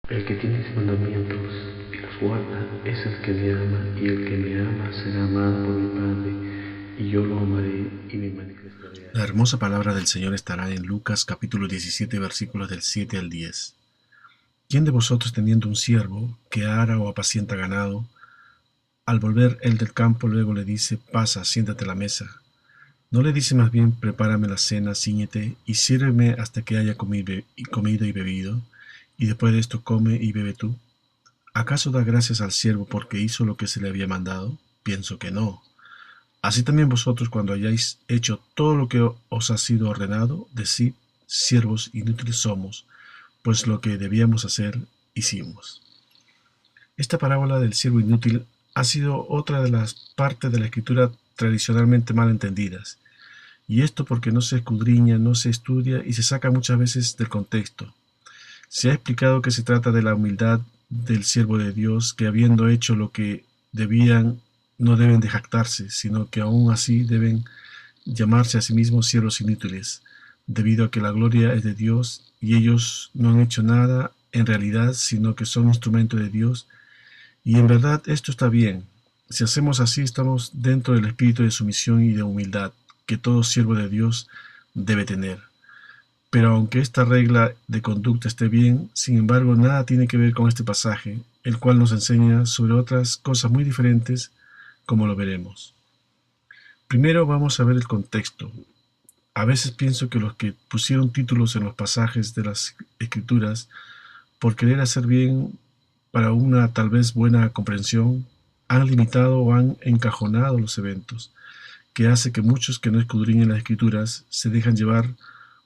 El que tiene mis mandamientos y los guarda es el que me ama, y el que me ama será amado por mi Padre, y yo lo amaré y me manifestaré a La él. hermosa palabra del Señor estará en Lucas capítulo 17 versículos del 7 al 10. ¿Quién de vosotros teniendo un siervo que ara o apacienta ganado, al volver él del campo luego le dice, pasa, siéntate a la mesa? ¿No le dice más bien, prepárame la cena, cíñete y sírveme hasta que haya comido y bebido, y después de esto come y bebe tú? ¿Acaso da gracias al siervo porque hizo lo que se le había mandado? Pienso que no. Así también vosotros, cuando hayáis hecho todo lo que os ha sido ordenado, decid, siervos inútiles somos, pues lo que debíamos hacer, hicimos. Esta parábola del siervo inútil ha sido otra de las partes de la escritura tradicionalmente mal entendidas, y esto porque no se escudriña, no se estudia y se saca muchas veces del contexto. Se ha explicado que se trata de la humildad del siervo de Dios, que habiendo hecho lo que debían, no deben de jactarse, sino que aún así deben llamarse a sí mismos siervos inútiles, debido a que la gloria es de Dios y ellos no han hecho nada en realidad, sino que son instrumentos de Dios. Y en verdad esto está bien. Si hacemos así, estamos dentro del espíritu de sumisión y de humildad que todo siervo de Dios debe tener. Pero aunque esta regla de conducta esté bien, sin embargo nada tiene que ver con este pasaje, el cual nos enseña sobre otras cosas muy diferentes, como lo veremos. Primero vamos a ver el contexto. A veces pienso que los que pusieron títulos en los pasajes de las escrituras, por querer hacer bien para una tal vez buena comprensión, han limitado o han encajonado los eventos, que hace que muchos que no escudriñen las escrituras se dejan llevar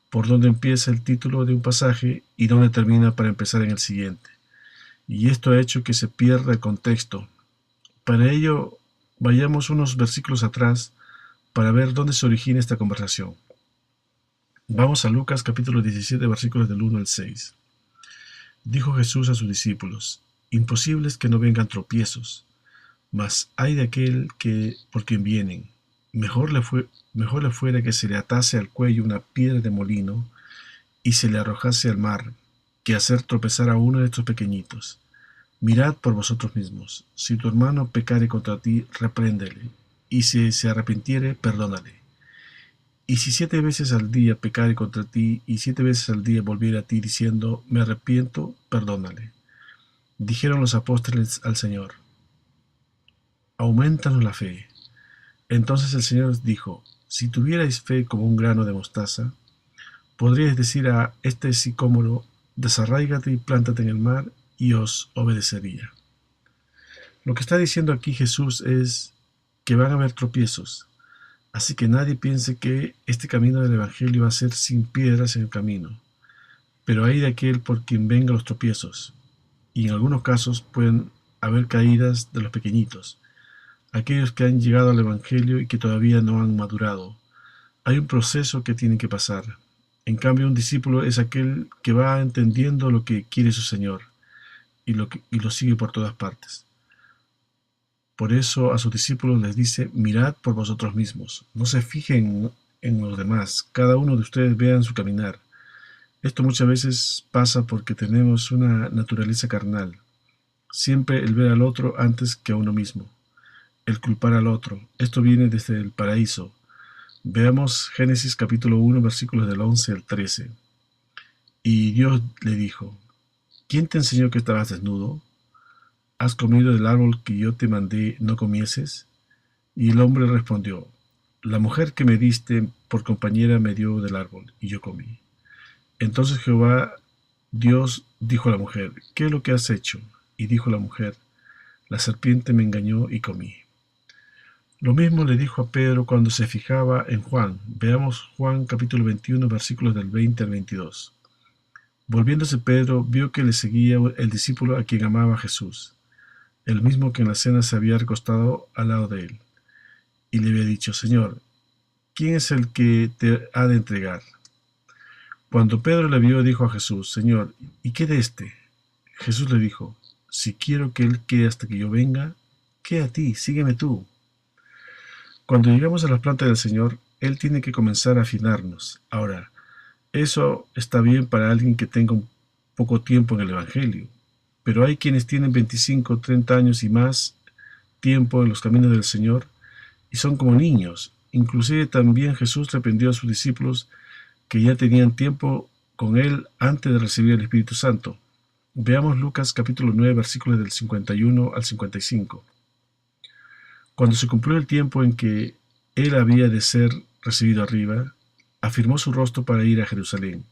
por donde empieza el título de un pasaje y donde termina para empezar en el siguiente. Y esto ha hecho que se pierda el contexto. Para ello, vayamos unos versículos atrás para ver dónde se origina esta conversación. Vamos a Lucas capítulo 17 versículos del 1 al 6. Dijo Jesús a sus discípulos, imposible es que no vengan tropiezos, mas hay de aquel que por quien vienen. Mejor le fuera que se le atase al cuello una piedra de molino y se le arrojase al mar, que hacer tropezar a uno de estos pequeñitos. Mirad por vosotros mismos, si tu hermano pecare contra ti, repréndele, y si se arrepintiere, perdónale. Y si 7 veces al día pecare contra ti, y 7 veces al día volviere a ti diciendo, me arrepiento, perdónale. Dijeron los apóstoles al Señor, aumentanos la fe. Entonces el Señor dijo, si tuvierais fe como un grano de mostaza, podríais decir a este sicómoro, desarráigate y plántate en el mar, y os obedecería. Lo que está diciendo aquí Jesús es que van a haber tropiezos, así que nadie piense que este camino del Evangelio va a ser sin piedras en el camino, pero hay de aquel por quien vengan los tropiezos, y en algunos casos pueden haber caídas de los pequeñitos, aquellos que han llegado al Evangelio y que todavía no han madurado. Hay un proceso que tienen que pasar. En cambio, un discípulo es aquel que va entendiendo lo que quiere su Señor y lo sigue por todas partes. Por eso a sus discípulos les dice, mirad por vosotros mismos, no se fijen en los demás, cada uno de ustedes vean su caminar. Esto muchas veces pasa porque tenemos una naturaleza carnal, siempre el ver al otro antes que a uno mismo, el culpar al otro. Esto viene desde el paraíso. Veamos Génesis capítulo 1 versículos del 11 al 13. Y Dios le dijo, ¿quién te enseñó que estabas desnudo? ¿Has comido del árbol que yo te mandé no comieses? Y el hombre respondió, la mujer que me diste por compañera me dio del árbol, y yo comí. Entonces Jehová Dios dijo a la mujer, ¿qué es lo que has hecho? Y dijo la mujer, la serpiente me engañó y comí. Lo mismo le dijo a Pedro cuando se fijaba en Juan. Veamos Juan capítulo 21 versículos del 20 al 22. Volviéndose Pedro, vio que le seguía el discípulo a quien amaba Jesús, el mismo que en la cena se había recostado al lado de él, y le había dicho, Señor, ¿quién es el que te ha de entregar? Cuando Pedro le vio, dijo a Jesús, Señor, ¿y qué de éste? Jesús le dijo, si quiero que él quede hasta que yo venga, ¿qué a ti? Sígueme tú. Cuando llegamos a las plantas del Señor, Él tiene que comenzar a afinarnos. Ahora, eso está bien para alguien que tenga un poco tiempo en el Evangelio, Pero hay quienes tienen 25, 30 años y más tiempo en los caminos del Señor y son como niños. Inclusive también Jesús reprendió a sus discípulos que ya tenían tiempo con él antes de recibir el Espíritu Santo. Veamos Lucas capítulo 9 versículos del 51 al 55. Cuando se cumplió el tiempo en que él había de ser recibido arriba, afirmó su rostro para ir a Jerusalén,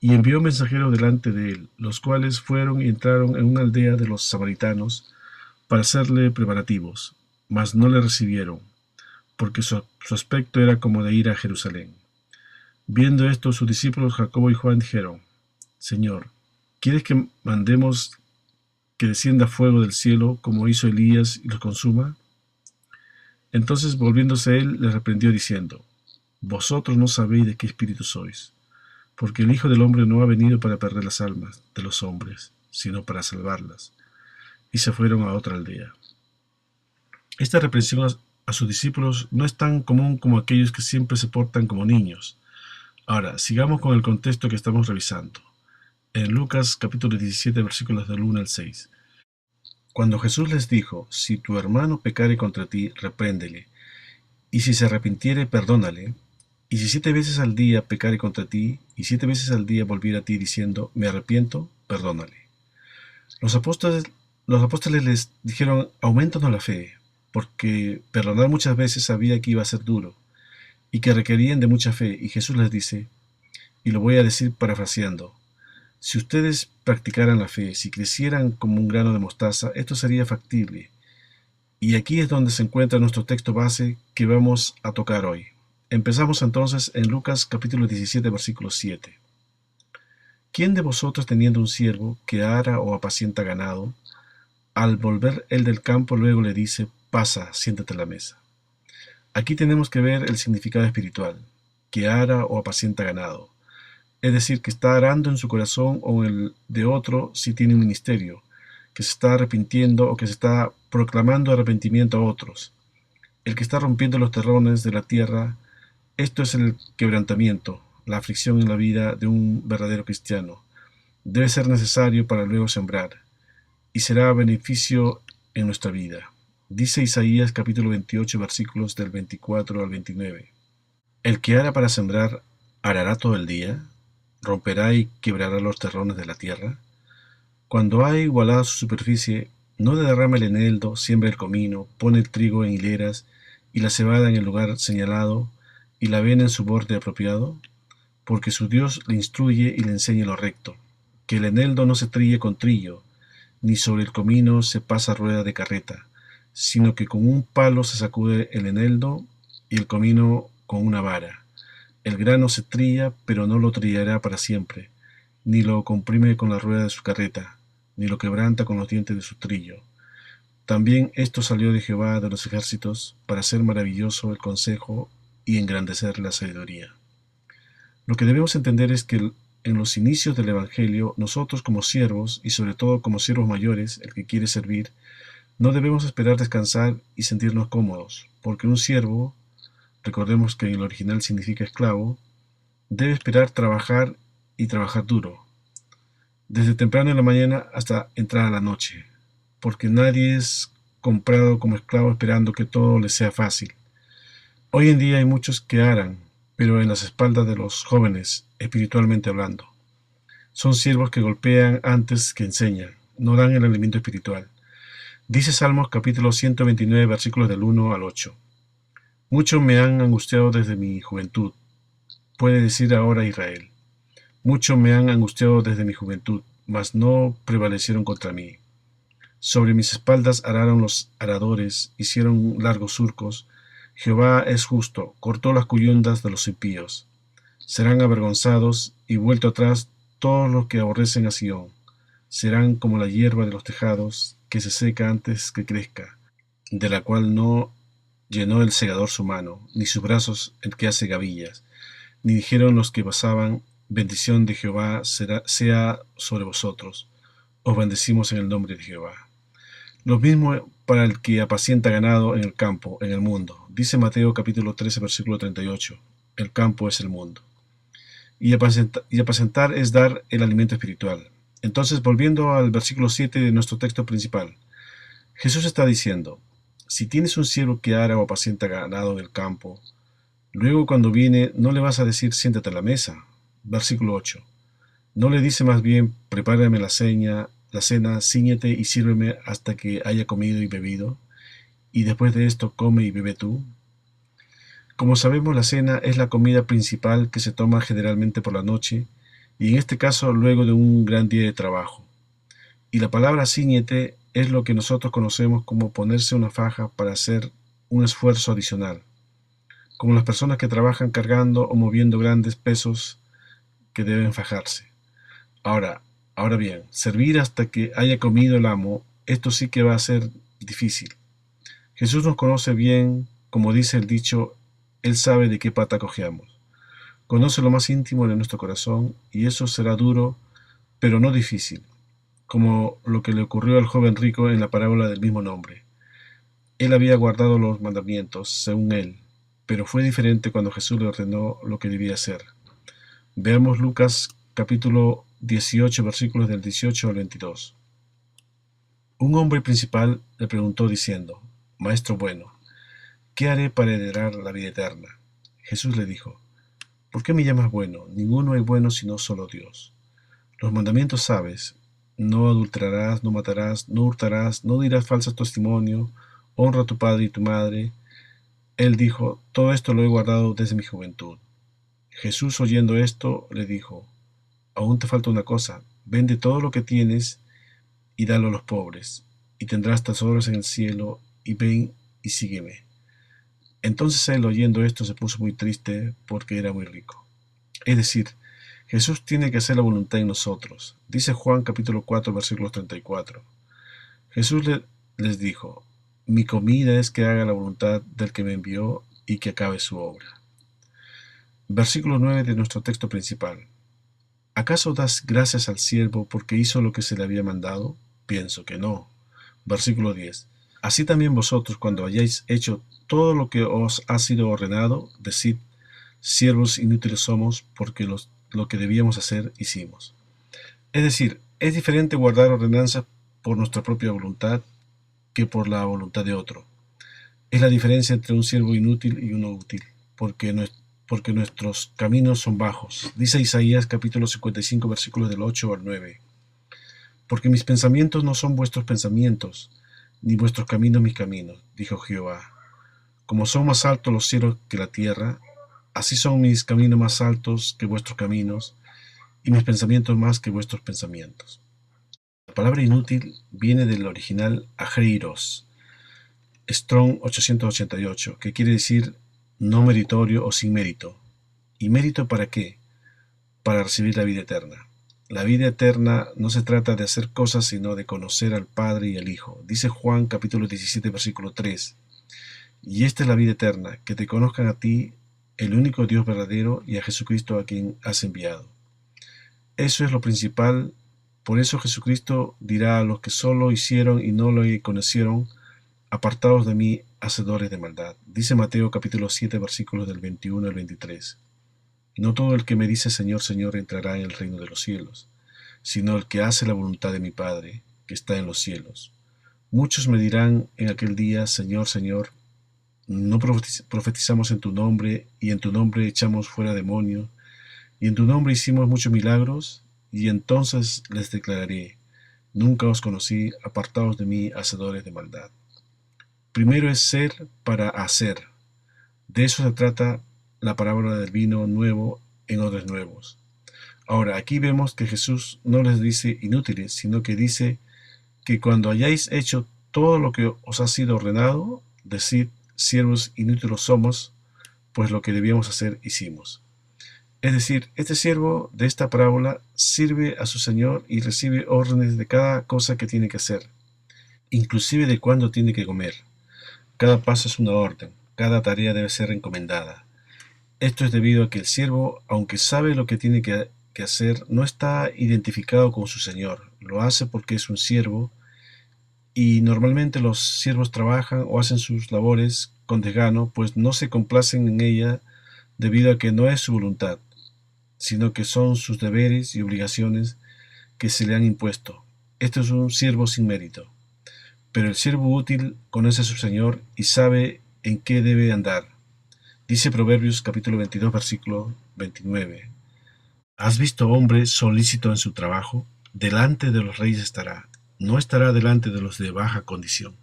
y envió mensajeros delante de él, los cuales fueron y entraron en una aldea de los samaritanos para hacerle preparativos, mas no le recibieron, porque su aspecto era como de ir a Jerusalén. Viendo esto, sus discípulos Jacobo y Juan dijeron: Señor, ¿quieres que mandemos que descienda fuego del cielo, como hizo Elías, y los consuma? Entonces, volviéndose él, les reprendió diciendo: Vosotros no sabéis de qué espíritu sois, porque el Hijo del Hombre no ha venido para perder las almas de los hombres, sino para salvarlas. Y se fueron a otra aldea. Esta reprensión a sus discípulos no es tan común como aquellos que siempre se portan como niños. Ahora, sigamos con el contexto que estamos revisando. En Lucas capítulo 17 versículos del 1 al 6. Cuando Jesús les dijo: Si tu hermano pecare contra ti, repréndele, y si se arrepintiere, perdónale. Y si 7 veces al día pecare contra ti, y 7 veces al día volviere a ti diciendo: Me arrepiento, perdónale. Los apóstoles les dijeron: Aumentanos la fe, porque perdonar muchas veces sabía que iba a ser duro, y que requerían de mucha fe. Y Jesús les dice, y lo voy a decir parafraseando: si ustedes practicaran la fe, si crecieran como un grano de mostaza, esto sería factible. Y aquí es donde se encuentra nuestro texto base que vamos a tocar hoy. Empezamos entonces en Lucas capítulo 17 versículo 7. ¿Quién de vosotros, teniendo un siervo que ara o apacienta ganado, al volver él del campo luego le dice: pasa, siéntate a la mesa? Aquí tenemos que ver el significado espiritual, que ara o apacienta ganado. Es decir, que está arando en su corazón o en el de otro si tiene un ministerio, que se está arrepintiendo o que se está proclamando arrepentimiento a otros. El que está rompiendo los terrones de la tierra, esto es el quebrantamiento, la aflicción en la vida de un verdadero cristiano. Debe ser necesario para luego sembrar, y será beneficio en nuestra vida. Dice Isaías capítulo 28 versículos del 24 al 29. El que ara para sembrar, ¿arará todo el día? ¿Romperá y quebrará los terrones de la tierra? Cuando ha igualado su superficie, no derrama el eneldo, siembra el comino, pone el trigo en hileras y la cebada en el lugar señalado y la avena en su borde apropiado, porque su Dios le instruye y le enseña lo recto, que el eneldo no se trille con trillo, ni sobre el comino se pasa rueda de carreta, sino que con un palo se sacude el eneldo y el comino con una vara. El grano se trilla, pero no lo trillará para siempre, ni lo comprime con la rueda de su carreta, ni lo quebranta con los dientes de su trillo. También esto salió de Jehová de los ejércitos, para hacer maravilloso el consejo y engrandecer la sabiduría. Lo que debemos entender es que en los inicios del Evangelio, nosotros como siervos, y sobre todo como siervos mayores, el que quiere servir, no debemos esperar descansar y sentirnos cómodos, porque un siervo, recordemos que en el original significa esclavo, debe esperar trabajar y trabajar duro, desde temprano en la mañana hasta entrar a la noche, porque nadie es comprado como esclavo esperando que todo le sea fácil. Hoy en día hay muchos que aran, pero en las espaldas de los jóvenes, espiritualmente hablando. Son siervos que golpean antes que enseñan, no dan el alimento espiritual. Dice Salmos capítulo 129 versículos del 1 al 8. Muchos me han angustiado desde mi juventud, puede decir ahora Israel. Muchos me han angustiado desde mi juventud, mas no prevalecieron contra mí. Sobre mis espaldas araron los aradores, hicieron largos surcos. Jehová es justo, cortó las cuyundas de los impíos. Serán avergonzados y vuelto atrás todos los que aborrecen a Sión. Serán como la hierba de los tejados, que se seca antes que crezca, de la cual no llenó el segador su mano, ni sus brazos el que hace gavillas. Ni dijeron los que pasaban: bendición de Jehová sea sobre vosotros. Os bendecimos en el nombre de Jehová. Lo mismo para el que apacienta ganado en el campo, en el mundo. Dice Mateo capítulo 13, versículo 38. El campo es el mundo. Y apacentar es dar el alimento espiritual. Entonces, volviendo al versículo 7 de nuestro texto principal, Jesús está diciendo, si tienes un siervo que ara o apacienta ganado en el campo, luego cuando viene no le vas a decir siéntate a la mesa. Versículo 8. No le dice más bien prepárame la cena, cíñete y sírveme hasta que haya comido y bebido, y después de esto come y bebe tú. Como sabemos, la cena es la comida principal que se toma generalmente por la noche, y en este caso luego de un gran día de trabajo. Y la palabra cíñete es lo que nosotros conocemos como ponerse una faja para hacer un esfuerzo adicional, como las personas que trabajan cargando o moviendo grandes pesos que deben fajarse. Ahora bien, servir hasta que haya comido el amo, esto sí que va a ser difícil. Jesús nos conoce bien, como dice el dicho, Él sabe de qué pata cojeamos. Conoce lo más íntimo de nuestro corazón y eso será duro, pero no difícil, como lo que le ocurrió al joven rico en la parábola del mismo nombre. Él había guardado los mandamientos, según él, pero fue diferente cuando Jesús le ordenó lo que debía hacer. Veamos Lucas capítulo 18, versículos del 18 al 22. Un hombre principal le preguntó diciendo, Maestro bueno, ¿qué haré para heredar la vida eterna? Jesús le dijo, ¿por qué me llamas bueno? Ninguno es bueno sino solo Dios. Los mandamientos sabes, no adulterarás, no matarás, no hurtarás, no dirás falso testimonio, honra a tu padre y tu madre. Él dijo, todo esto lo he guardado desde mi juventud. Jesús oyendo esto le dijo, aún te falta una cosa, vende todo lo que tienes y dalo a los pobres, y tendrás tesoros en el cielo, y ven y sígueme. Entonces él oyendo esto se puso muy triste porque era muy rico. Es decir, Jesús tiene que hacer la voluntad en nosotros. Dice Juan capítulo 4 versículos 34. Jesús les dijo, mi comida es que haga la voluntad del que me envió y que acabe su obra. Versículo 9 de nuestro texto principal. ¿Acaso das gracias al siervo porque hizo lo que se le había mandado? Pienso que no. Versículo 10. Así también vosotros, cuando hayáis hecho todo lo que os ha sido ordenado, decid, siervos inútiles somos, porque lo que debíamos hacer hicimos. Es decir, es diferente guardar ordenanzas por nuestra propia voluntad que por la voluntad de otro. Es la diferencia entre un siervo inútil y uno útil, porque nuestros caminos son bajos. Dice Isaías capítulo 55 versículos del 8 al 9. Porque mis pensamientos no son vuestros pensamientos, ni vuestros caminos mis caminos, dijo Jehová. Como son más altos los cielos que la tierra, así son mis caminos más altos que vuestros caminos, y mis pensamientos más que vuestros pensamientos. La palabra inútil viene del original ageiros, Strong 888, que quiere decir no meritorio o sin mérito. ¿Y mérito para qué? Para recibir la vida eterna. La vida eterna no se trata de hacer cosas, sino de conocer al Padre y al Hijo. Dice Juan capítulo 17, versículo 3. Y esta es la vida eterna, que te conozcan a ti, el único Dios verdadero, y a Jesucristo a quien has enviado. Eso es lo principal. Por eso Jesucristo dirá a los que solo hicieron y no lo conocieron, apartados de mí, hacedores de maldad. Dice Mateo capítulo 7, versículos del 21 al 23. No todo el que me dice Señor, Señor entrará en el reino de los cielos, sino el que hace la voluntad de mi Padre, que está en los cielos. Muchos me dirán en aquel día, Señor, Señor, ¿no profetizamos en tu nombre, y en tu nombre echamos fuera demonios, y en tu nombre hicimos muchos milagros? Y entonces les declararé, nunca os conocí, apartados de mí, hacedores de maldad. Primero es ser para hacer. De eso se trata la parábola del vino nuevo en odres nuevos. Ahora, aquí vemos que Jesús no les dice inútiles, sino que dice que cuando hayáis hecho todo lo que os ha sido ordenado, decid, siervos inútiles somos, pues lo que debíamos hacer hicimos. Es decir, este siervo de esta parábola sirve a su Señor y recibe órdenes de cada cosa que tiene que hacer, inclusive de cuándo tiene que comer. Cada paso es una orden, cada tarea debe ser encomendada. Esto es debido a que el siervo, aunque sabe lo que tiene que hacer, no está identificado con su Señor. Lo hace porque es un siervo, y normalmente los siervos trabajan o hacen sus labores con desgano, pues no se complacen en ella debido a que no es su voluntad, sino que son sus deberes y obligaciones que se le han impuesto. Este es un siervo sin mérito. Pero el siervo útil conoce a su señor y sabe en qué debe andar. Dice Proverbios capítulo 22, versículo 29. ¿Has visto hombre solícito en su trabajo? Delante de los reyes estará, no estará delante de los de baja condición.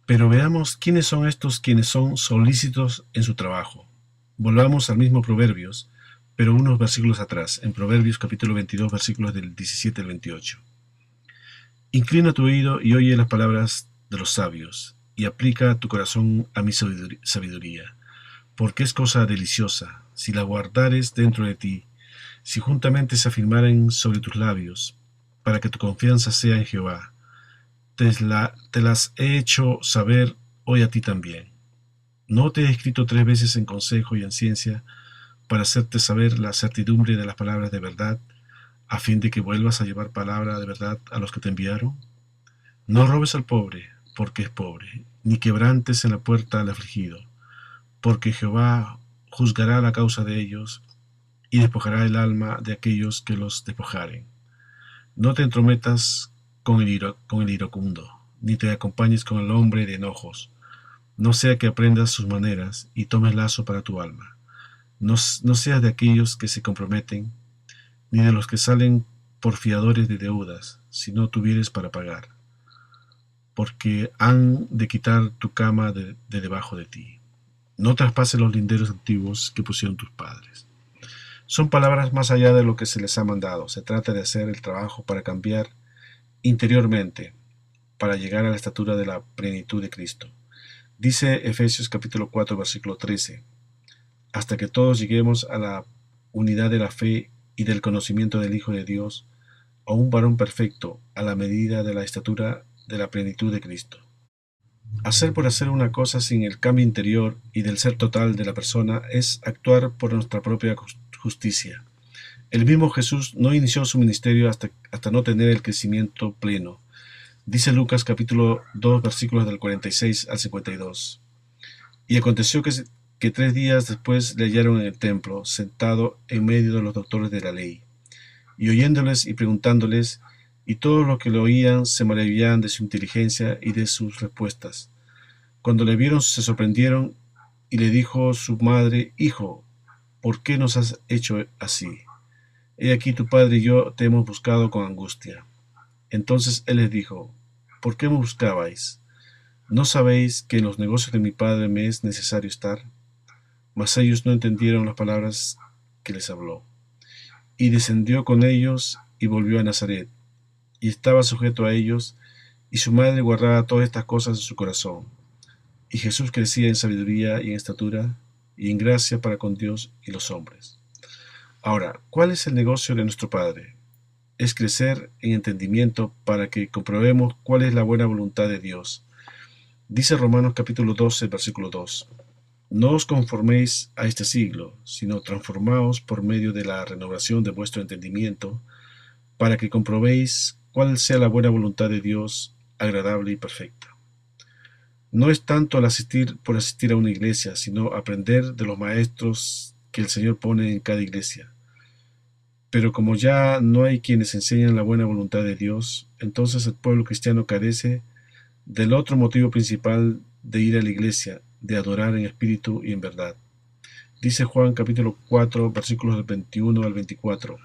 Pero veamos quiénes son estos quienes son solícitos en su trabajo. Volvamos al mismo Proverbios, pero unos versículos atrás, en Proverbios capítulo 22, versículos del 17 al 28. Inclina tu oído y oye las palabras de los sabios, y aplica tu corazón a mi sabiduría, porque es cosa deliciosa, si la guardares dentro de ti, si juntamente se afirmaren sobre tus labios, para que tu confianza sea en Jehová. Te las he hecho saber hoy a ti también. ¿No te he escrito 3 veces en consejo y en ciencia, para hacerte saber la certidumbre de las palabras de verdad, a fin de que vuelvas a llevar palabra de verdad a los que te enviaron? No robes al pobre, porque es pobre, ni quebrantes en la puerta al afligido, porque Jehová juzgará la causa de ellos, y despojará el alma de aquellos que los despojaren. No te entrometas con el iracundo, ni te acompañes con el hombre de enojos, no sea que aprendas sus maneras y tomes lazo para tu alma. No seas de aquellos que se comprometen, ni de los que salen por fiadores de deudas, si no tuvieres para pagar, porque han de quitar tu cama de debajo de ti. No traspases los linderos antiguos que pusieron tus padres. Son palabras más allá de lo que se les ha mandado. Se trata de hacer el trabajo para cambiar interiormente, para llegar a la estatura de la plenitud de Cristo. Dice Efesios capítulo 4, versículo 13, hasta que todos lleguemos a la unidad de la fe y del conocimiento del Hijo de Dios, a un varón perfecto, a la medida de la estatura de la plenitud de Cristo. Hacer por hacer una cosa sin el cambio interior y del ser total de la persona es actuar por nuestra propia justicia. El mismo Jesús no inició su ministerio hasta no tener el crecimiento pleno. Dice Lucas capítulo 2 versículos del 46 al 52. Y aconteció que 3 días después le hallaron en el templo, sentado en medio de los doctores de la ley, y oyéndoles y preguntándoles, y todos los que lo oían se maravillaban de su inteligencia y de sus respuestas. Cuando le vieron se sorprendieron, y le dijo su madre, Hijo, ¿por qué nos has hecho así? He aquí tu padre y yo te hemos buscado con angustia. Entonces él les dijo, ¿por qué me buscabais? ¿No sabéis que en los negocios de mi padre me es necesario estar? Mas ellos no entendieron las palabras que les habló. Y descendió con ellos y volvió a Nazaret, y estaba sujeto a ellos, y su madre guardaba todas estas cosas en su corazón. Y Jesús crecía en sabiduría y en estatura, y en gracia para con Dios y los hombres. Ahora, ¿cuál es el negocio de nuestro Padre? Es crecer en entendimiento para que comprobemos cuál es la buena voluntad de Dios. Dice Romanos capítulo 12, versículo 2. No os conforméis a este siglo, sino transformaos por medio de la renovación de vuestro entendimiento, para que comprobéis cuál sea la buena voluntad de Dios, agradable y perfecta. No es tanto el asistir por asistir a una iglesia, sino aprender de los maestros que el Señor pone en cada iglesia. Pero como ya no hay quienes enseñan la buena voluntad de Dios, entonces el pueblo cristiano carece del otro motivo principal de ir a la iglesia, de adorar en espíritu y en verdad. Dice Juan capítulo 4, versículos del 21 al 24.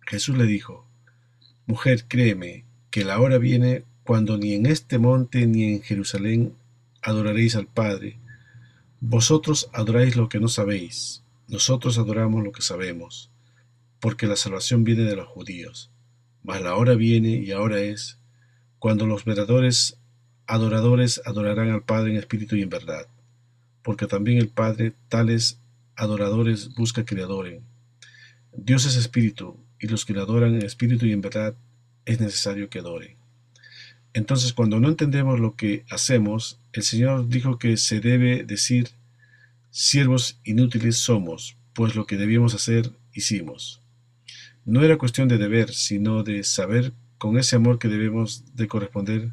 Jesús le dijo, Mujer, créeme, que la hora viene cuando ni en este monte ni en Jerusalén adoraréis al Padre. Vosotros adoráis lo que no sabéis, nosotros adoramos lo que sabemos, porque la salvación viene de los judíos. Mas la hora viene, y ahora es, cuando los verdaderos adoradores adorarán al Padre en espíritu y en verdad, porque también el Padre tales adoradores busca que le adoren. Dios es espíritu, y los que le adoran en espíritu y en verdad es necesario que adoren. Entonces, cuando no entendemos lo que hacemos, el Señor dijo que se debe decir, siervos inútiles somos, pues lo que debíamos hacer, hicimos. No era cuestión de deber, sino de saber con ese amor que debemos de corresponder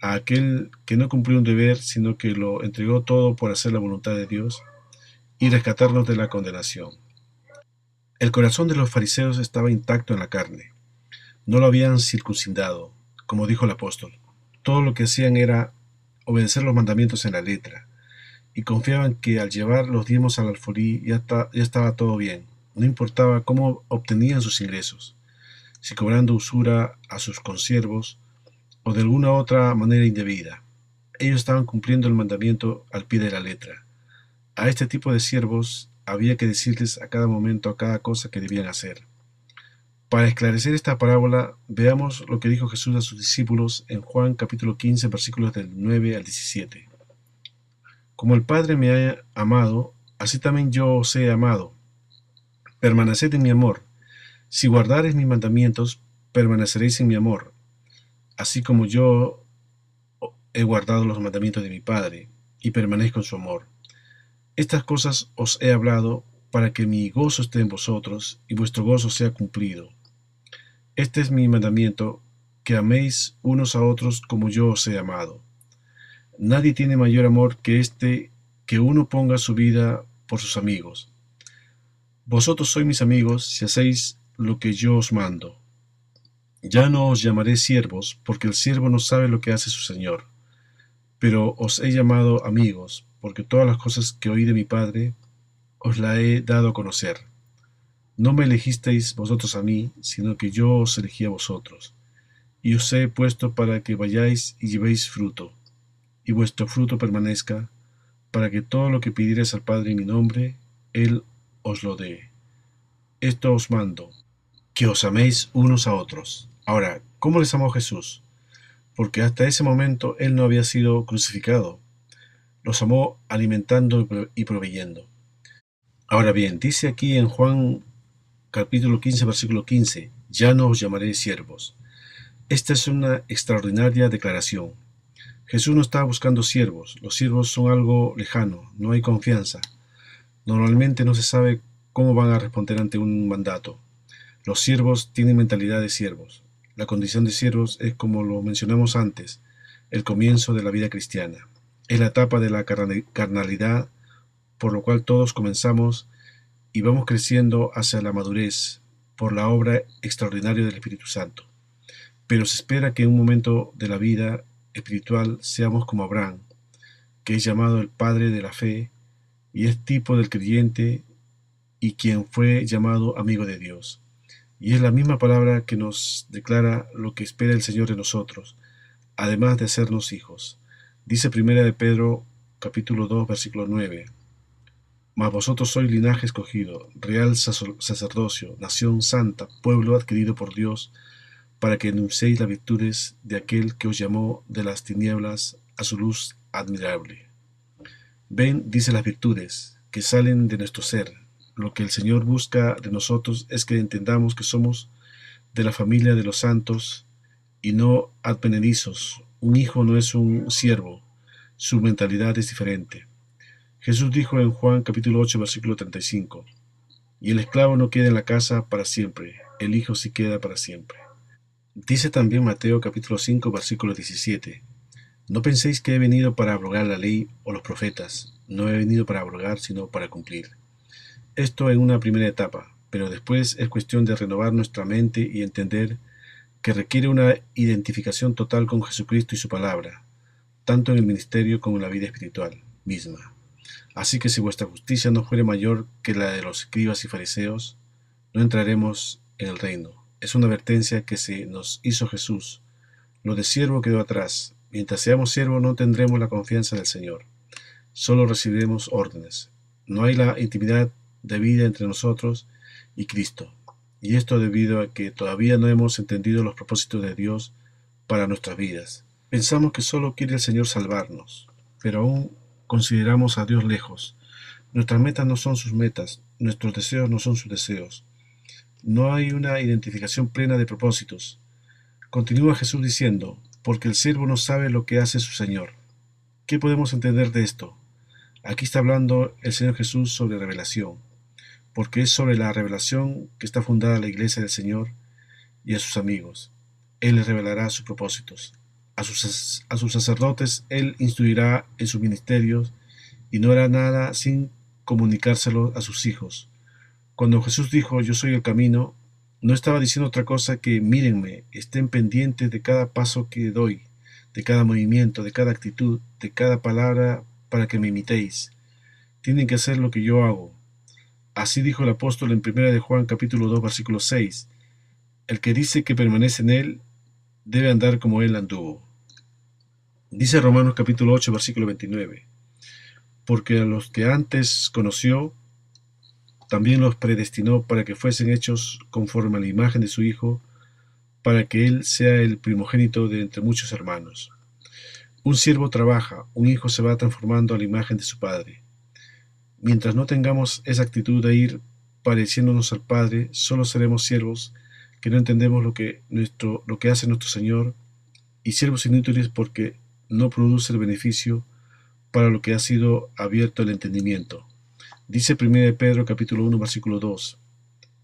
a aquel que no cumplió un deber, sino que lo entregó todo por hacer la voluntad de Dios y rescatarnos de la condenación. El corazón de los fariseos estaba intacto en la carne. no lo habían circuncidado, como dijo el apóstol. Todo lo que hacían era obedecer los mandamientos en la letra, y confiaban que al llevar los diezmos al alfolí ya estaba todo bien. No importaba cómo obtenían sus ingresos, si cobrando usura a sus consiervos o de alguna otra manera indebida. Ellos estaban cumpliendo el mandamiento al pie de la letra. A este tipo de siervos había que decirles a cada momento a cada cosa que debían hacer. Para esclarecer esta parábola, veamos lo que dijo Jesús a sus discípulos en Juan capítulo 15, versículos del 9 al 17. Como el Padre me ha amado, así también yo os he amado. Permaneced en mi amor. Si guardareis mis mandamientos, permaneceréis en mi amor, así como yo he guardado los mandamientos de mi Padre, y permanezco en su amor. Estas cosas os he hablado para que mi gozo esté en vosotros y vuestro gozo sea cumplido. Este es mi mandamiento, que améis unos a otros como yo os he amado. Nadie tiene mayor amor que este, que uno ponga su vida por sus amigos. Vosotros sois mis amigos si hacéis lo que yo os mando. Ya no os llamaré siervos, porque el siervo no sabe lo que hace su señor, pero os he llamado amigos, porque todas las cosas que oí de mi Padre os las he dado a conocer. No me elegisteis vosotros a mí, sino que yo os elegí a vosotros, y os he puesto para que vayáis y llevéis fruto, y vuestro fruto permanezca, para que todo lo que pidierais al Padre en mi nombre, Él os lo dé. Esto os mando, que os améis unos a otros. Ahora, ¿cómo les amó Jesús? Porque hasta ese momento Él no había sido crucificado. Los amó alimentando y proveyendo. Ahora bien, dice aquí en Juan capítulo 15, versículo 15, ya no os llamaré siervos. Esta es una extraordinaria declaración. Jesús no estaba buscando siervos. Los siervos son algo lejano, no hay confianza. Normalmente no se sabe cómo van a responder ante un mandato. Los siervos tienen mentalidad de siervos. La condición de siervos es, como lo mencionamos antes, el comienzo de la vida cristiana. Es la etapa de la carnalidad, por lo cual todos comenzamos y vamos creciendo hacia la madurez por la obra extraordinaria del Espíritu Santo. Pero se espera que en un momento de la vida espiritual seamos como Abraham, que es llamado el padre de la fe y es tipo del creyente y quien fue llamado amigo de Dios. Y es la misma palabra que nos declara lo que espera el Señor de nosotros, además de hacernos hijos. Dice primera de Pedro, capítulo 2, versículo 9. Mas vosotros sois linaje escogido, real sacerdocio, nación santa, pueblo adquirido por Dios, para que anunciéis las virtudes de aquel que os llamó de las tinieblas a su luz admirable. Ven, dice las virtudes, que salen de nuestro ser. Lo que el Señor busca de nosotros es que entendamos que somos de la familia de los santos y no advenedizos. Un hijo no es un siervo, su mentalidad es diferente. Jesús dijo en Juan capítulo 8, versículo 35, y el esclavo no queda en la casa para siempre, el hijo sí queda para siempre. Dice también Mateo capítulo 5, versículo 17, no penséis que he venido para abrogar la ley o los profetas, no he venido para abrogar, sino para cumplir. Esto en una primera etapa, pero después es cuestión de renovar nuestra mente y entender que requiere una identificación total con Jesucristo y su palabra, tanto en el ministerio como en la vida espiritual misma. Así que si vuestra justicia no fuere mayor que la de los escribas y fariseos, no entraremos en el reino. Es una advertencia que se nos hizo Jesús. Lo de siervo quedó atrás. Mientras seamos siervos no tendremos la confianza del Señor. Solo recibiremos órdenes. No hay la intimidad de vida entre nosotros y Cristo. Y esto debido a que todavía no hemos entendido los propósitos de Dios para nuestras vidas. Pensamos que solo quiere el Señor salvarnos, pero aún consideramos a Dios lejos. Nuestras metas no son sus metas, nuestros deseos no son sus deseos. No hay una identificación plena de propósitos. Continúa Jesús diciendo, porque el siervo no sabe lo que hace su Señor. ¿Qué podemos entender de esto? Aquí está hablando el Señor Jesús sobre revelación, porque es sobre la revelación que está fundada la iglesia del Señor y a sus amigos. Él les revelará sus propósitos. A sus sacerdotes Él instruirá en sus ministerios y no hará nada sin comunicárselo a sus hijos. Cuando Jesús dijo, yo soy el camino, No estaba diciendo otra cosa que mírenme, estén pendientes de cada paso que doy, de cada movimiento, de cada actitud, de cada palabra para que me imitéis. Tienen que hacer lo que yo hago. Así dijo el apóstol en 1 de Juan capítulo 2 versículo 6. El que dice que permanece en él debe andar como él anduvo. Dice Romanos capítulo 8 versículo 29. Porque a los que antes conoció, también los predestinó para que fuesen hechos conforme a la imagen de su Hijo, para que él sea el primogénito de entre muchos hermanos. Un siervo trabaja, un hijo se va transformando a la imagen de su padre. Mientras no tengamos esa actitud de ir pareciéndonos al Padre, solo seremos siervos que no entendemos lo que hace nuestro Señor, y siervos inútiles porque no produce el beneficio para lo que ha sido abierto el entendimiento. Dice 1 Pedro capítulo 1 versículo 2,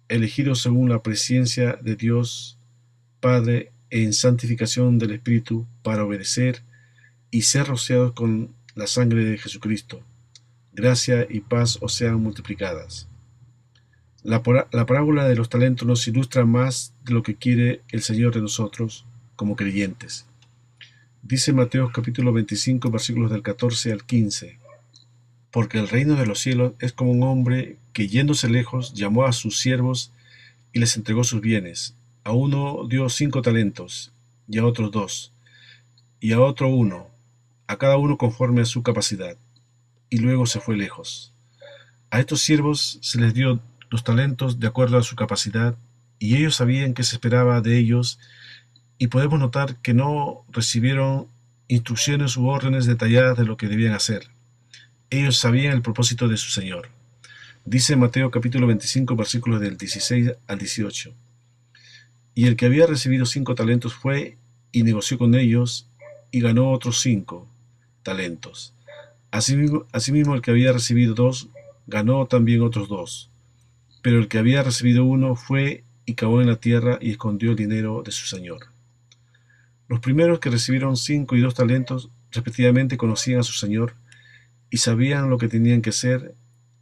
elegidos según la presciencia de Dios Padre en santificación del Espíritu para obedecer y ser rociados con la sangre de Jesucristo. Gracia y paz os sean multiplicadas. La parábola de los talentos nos ilustra más de lo que quiere el Señor de nosotros como creyentes. Dice Mateo capítulo 25 versículos del 14 al 15. Porque el reino de los cielos es como un hombre que yéndose lejos llamó a sus siervos y les entregó sus bienes. A uno dio 5 talentos, y a otros 2, y a otro 1, a cada uno conforme a su capacidad, y luego se fue lejos. A estos siervos se les dio los talentos de acuerdo a su capacidad, y ellos sabían qué se esperaba de ellos, y podemos notar que no recibieron instrucciones u órdenes detalladas de lo que debían hacer. Ellos sabían el propósito de su Señor. Dice Mateo capítulo 25 versículos del 16 al 18. Y el que había recibido 5 talentos fue y negoció con ellos y ganó otros 5 talentos. Asimismo el que había recibido 2 ganó también otros 2. Pero el que había recibido 1 fue y cavó en la tierra y escondió el dinero de su Señor. Los primeros que recibieron 5 y 2 talentos respectivamente conocían a su Señor y sabían lo que tenían que hacer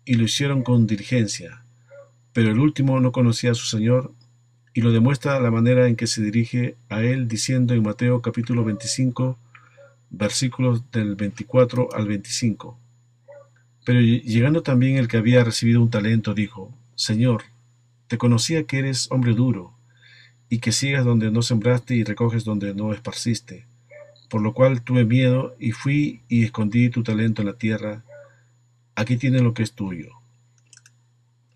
y lo hicieron con diligencia. Pero el último no conocía a su Señor y lo demuestra la manera en que se dirige a él diciendo en Mateo capítulo 25 versículos del 24 al 25. Pero llegando también el que había recibido un talento dijo, Señor, te conocía que eres hombre duro y que siegas donde no sembraste y recoges donde no esparciste. Por lo cual tuve miedo y fui y escondí tu talento en la tierra. Aquí tienes lo que es tuyo.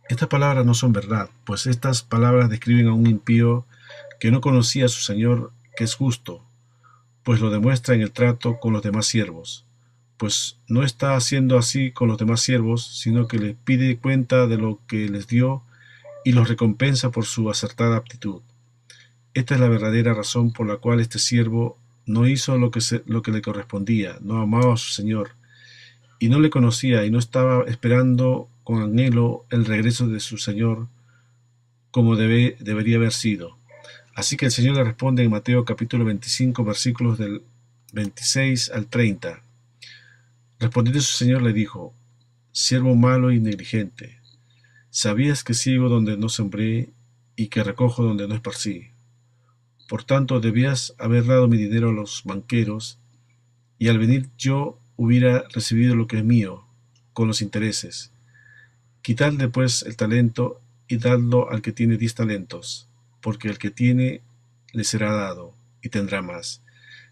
Estas palabras no son verdad, pues estas palabras describen a un impío que no conocía a su Señor, que es justo, pues lo demuestra en el trato con los demás siervos. Pues no está haciendo así con los demás siervos, sino que les pide cuenta de lo que les dio y los recompensa por su acertada aptitud. Esta es la verdadera razón por la cual este siervo no hizo lo que le correspondía, no amaba a su Señor, y no le conocía y no estaba esperando con anhelo el regreso de su Señor como debería haber sido. Así que el Señor le responde en Mateo capítulo 25 versículos del 26 al 30. Respondiendo su Señor le dijo, siervo malo y negligente, ¿sabías que siego donde no sembré y que recojo donde no esparcí? Por tanto, debías haber dado mi dinero a los banqueros, y al venir yo hubiera recibido lo que es mío, con los intereses. Quitadle pues el talento y dadlo al que tiene 10 talentos, porque el que tiene le será dado, y tendrá más,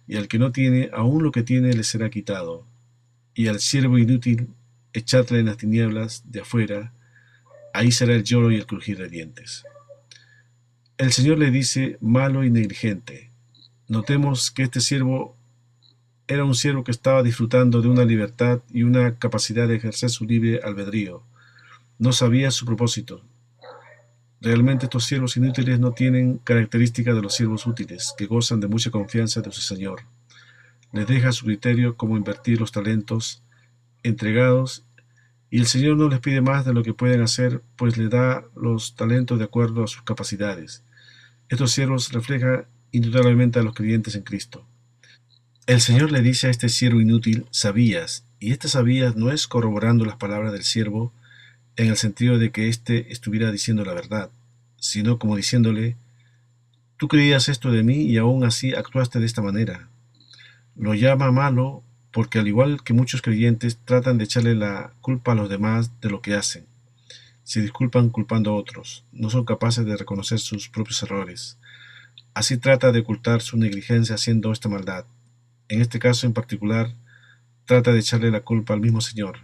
y al que no tiene, aun lo que tiene le será quitado. Y al siervo inútil, echadle en las tinieblas de afuera, ahí será el lloro y el crujir de dientes. El Señor le dice malo y negligente. Notemos que este siervo era un siervo que estaba disfrutando de una libertad y una capacidad de ejercer su libre albedrío. No sabía su propósito. Realmente estos siervos inútiles no tienen características de los siervos útiles, que gozan de mucha confianza de su Señor. Les deja a su criterio cómo invertir los talentos entregados, y el Señor no les pide más de lo que pueden hacer, pues les da los talentos de acuerdo a sus capacidades. Estos siervos reflejan indudablemente a los creyentes en Cristo. El Señor le dice a este siervo inútil, sabías, y este sabías no es corroborando las palabras del siervo en el sentido de que éste estuviera diciendo la verdad, sino como diciéndole: tú creías esto de mí y aún así actuaste de esta manera. Lo llama malo porque, al igual que muchos creyentes, tratan de echarle la culpa a los demás de lo que hacen. Se disculpan culpando a otros, no son capaces de reconocer sus propios errores. Así trata de ocultar su negligencia haciendo esta maldad. En este caso en particular, trata de echarle la culpa al mismo Señor.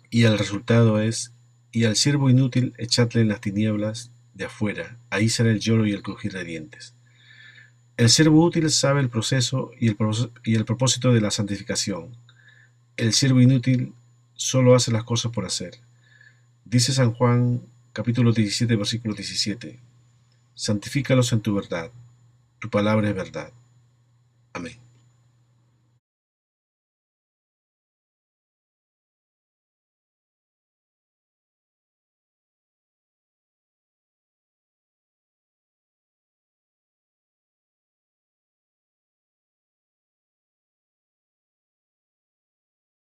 Y el resultado es: y al siervo inútil echadle en las tinieblas de afuera, ahí será el lloro y el crujir de dientes. El siervo útil sabe el proceso y el propósito de la santificación. El siervo inútil solo hace las cosas por hacer. Dice San Juan, capítulo 17, versículo 17: santifícalos en tu verdad, tu palabra es verdad. Amén.